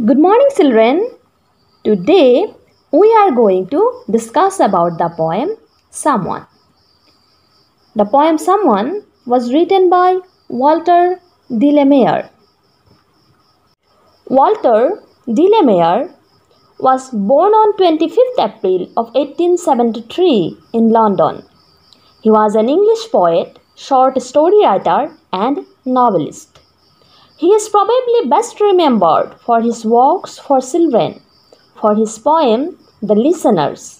Good morning, children. Today we are going to discuss about the poem Someone. The poem Someone was written by Walter de la Mare. Walter de la Mare was born on 25th April of 1873 in London. He was an English poet, short story writer and novelist. He is probably best remembered for his works for children, for his poem The Listeners,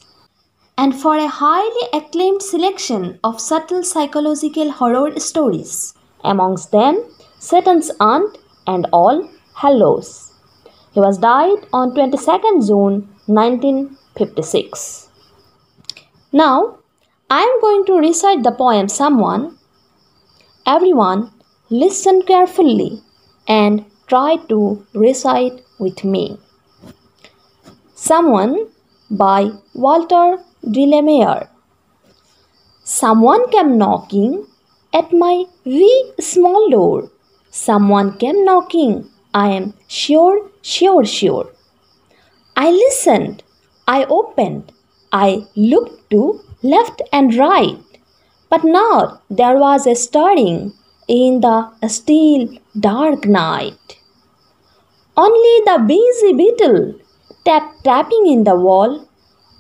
and for a highly acclaimed selection of subtle psychological horror stories, amongst them Satan's Aunt and All Hallows. He was died on 22nd June 1956. Now, I am going to recite the poem Someone. Everyone, listen carefully and try to recite with me. Someone by Walter de la Mare. Someone came knocking at my wee small door. Someone came knocking, I am sure. I listened, I opened, I looked to left and right, but now there was a stirring in the still dark night. Only the busy beetle tapping in the wall,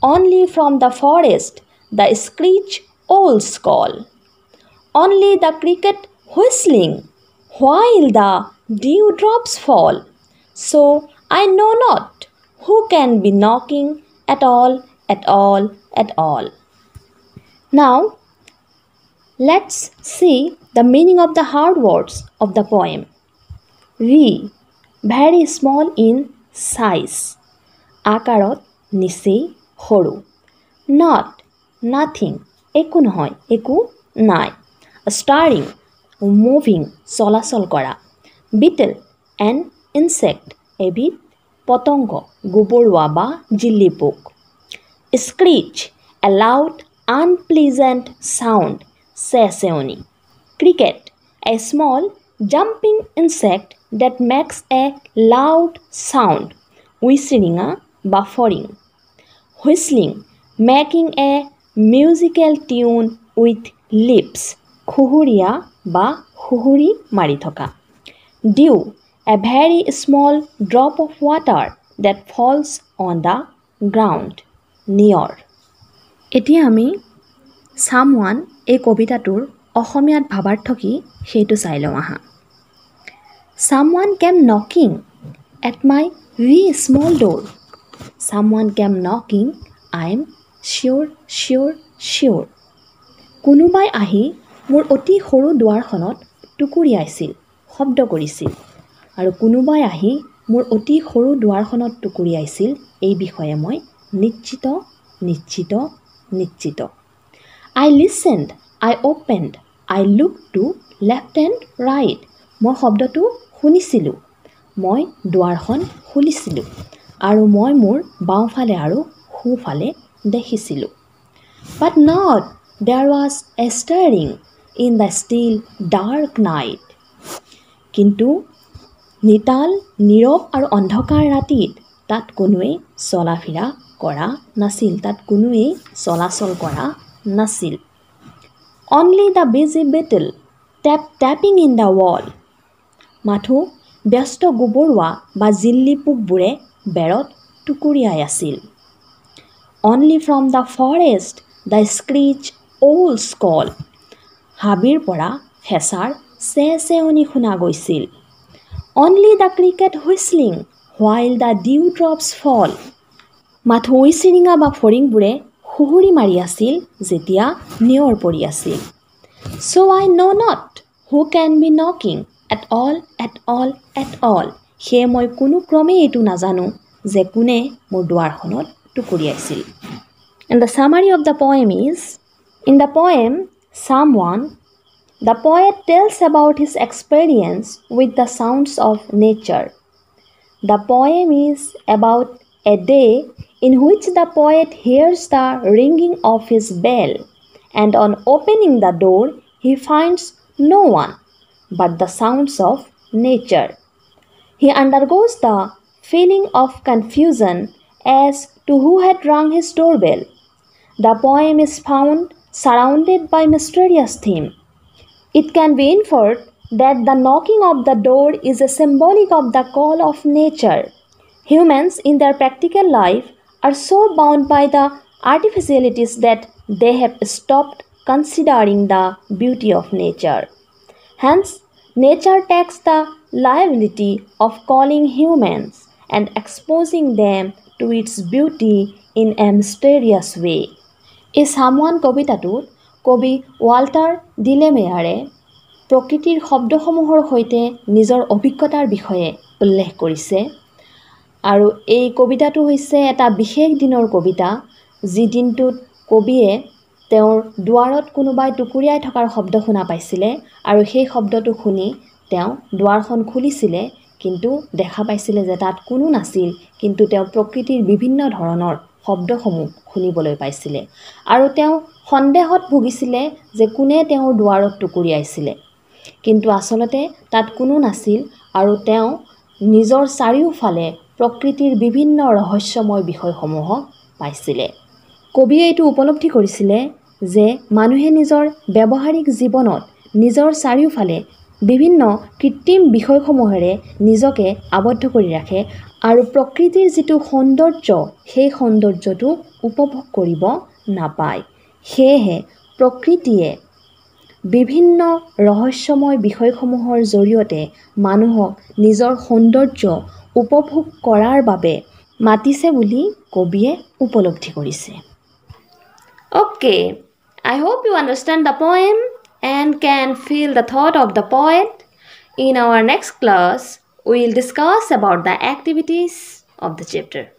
only from the forest the screech owl's call, only the cricket whistling while the dewdrops fall. So I know not who can be knocking at all. Now, let's see the meaning of the hard words of the poem. We, very small in size, আকাৰত নিচেই সৰু, not, nothing, একো নহয়, একো নাই, starring, moving, চলাচল কৰা, beetle, an insect, এবিধ পতংগ, গোবৰুৱা বা জিল্লি পোক, screech, a loud, unpleasant sound, চেঁচেউনি, cricket, a small, jumping insect that makes a loud sound, whistling a buffering, whistling, making a musical tune with lips, খুহুৰীয়া বা খুহুৰি মাৰি থকা, dew, a very small drop of water that falls on the ground, near. এতিয়া আমি Someone এই কবিতাটোৰ অসমীয়াত ভাৱাৰ্থ কি সেইটো চাই লওঁ আহা। Someone came knocking at my wee small door. Someone came knocking, I am sure. কোনোবাই আহি মোৰ অতি সৰু দুৱাৰখনত টুকুৰিয়াইছিল, শব্দ কৰিছিল, আৰু কোনোবাই আহি মোৰ অতি সৰু দুৱাৰখনত টুকুৰিয়াইছিল এই বিষয়ে মই নিশ্চিত। I listened, I opened, I looked to left and right. মই শব্দটো শুনিছিলোঁ, মই দুৱাৰখন খুলিছিলোঁ, আৰু মই মোৰ বাওঁফালে আৰু সোঁফালে দেখিছিলোঁ। But not there was a stirring in the still dark night. কিন্তু নিতাল নীৰৱ আৰু অন্ধকাৰ ৰাতিত তাত কোনোৱেই চলাফিৰা কৰা নাছিল, তাত কোনোৱেই চলাচল কৰা নাছিল। Only the busy beetle tapping in the wall. মাথো ব্যস্ত গোবৰুৱা বা জিল্লি পোকবোৰে বেৰত টুকুৰিয়াই আছিল। Only from the forest the screech owl's call. হাবিৰ পৰা ফেঁচাৰ চেঁচেউনি শুনা গৈছিল। Only the cricket whistling while the dewdrops fall. মাথো উইচিৰিঙা বা ফৰিংবোৰে খুহুৰি মাৰি আছিল যেতিয়া নিয়ৰ পৰি আছিল। So I know not who can be knocking at all. সেয়ে মই কোনো ক্ৰমে এইটো নাজানো যে কোনে মোৰ দুৱাৰখনত টুকুৰিয়াইছিল। And the summary of the poem is, in the poem Someone, the poet tells about his experience with the sounds of nature. The poem is about a day in which the poet hears the ringing of his bell, and on opening the door he finds no one but the sounds of nature. He undergoes the feeling of confusion as to who had rung his doorbell. The poem is found surrounded by mysterious theme. It can be inferred that the knocking of the door is a symbolic of the call of nature. Humans in their practical life are so bound by the artificialities that they have stopped considering the beauty of nature. Hence, nature takes the liability of calling humans and exposing them to its beauty in a mysterious way. এই someone কবিতাটোত কবি Walter ডিলেমেয়াৰে প্ৰকৃতিৰ শব্দসমূহৰ সৈতে নিজৰ অভিজ্ঞতাৰ বিষয়ে উল্লেখ কৰিছে আৰু এই কবিতাটো হৈছে এটা বিশেষ দিনৰ কবিতা যি দিনটোত কবিয়ে তেওঁৰ দুৱাৰত কোনোবাই টুকুৰিয়াই থকাৰ শব্দ শুনা পাইছিলে আৰু সেই শব্দটো শুনি তেওঁ দুৱাৰখন খুলিছিলে কিন্তু দেখা পাইছিলে যে তাত কোনো নাছিল কিন্তু তেওঁ প্ৰকৃতিৰ বিভিন্ন ধৰণৰ শব্দসমূহ শুনিবলৈ পাইছিলে আৰু তেওঁ সন্দেহত ভুগিছিলে যে কোনে তেওঁৰ দুৱাৰত টুকুৰিয়াইছিলে কিন্তু আসলতে তাত কোনো নাছিল আৰু তেওঁ নিজৰ চাৰিওফালে প্ৰকৃতিৰ বিভিন্ন ৰহস্যময় বিষয়সমূহ পাইছিলে কবিয়ে এইটো উপলব্ধি কৰিছিলে যে মানুহে নিজৰ ব্যৱহাৰিক জীৱনত নিজৰ চাৰিওফালে বিভিন্ন কৃত্ৰিম বিষয়সমূহেৰে নিজকে আবদ্ধ কৰি ৰাখে আৰু প্ৰকৃতিৰ যিটো সৌন্দৰ্য সেই সৌন্দৰ্যটো উপভোগ কৰিব নাপায় সেয়েহে প্ৰকৃতিয়ে বিভিন্ন ৰহস্যময় বিষয়সমূহৰ জৰিয়তে মানুহক নিজৰ সৌন্দৰ্য উপভোগ কৰাৰ বাবে মাতিছে বুলি কবিয়ে উপলব্ধি কৰিছে Okay, I hope you understand the poem and can feel the thought of the poet. In our next class, we will discuss about the activities of the chapter.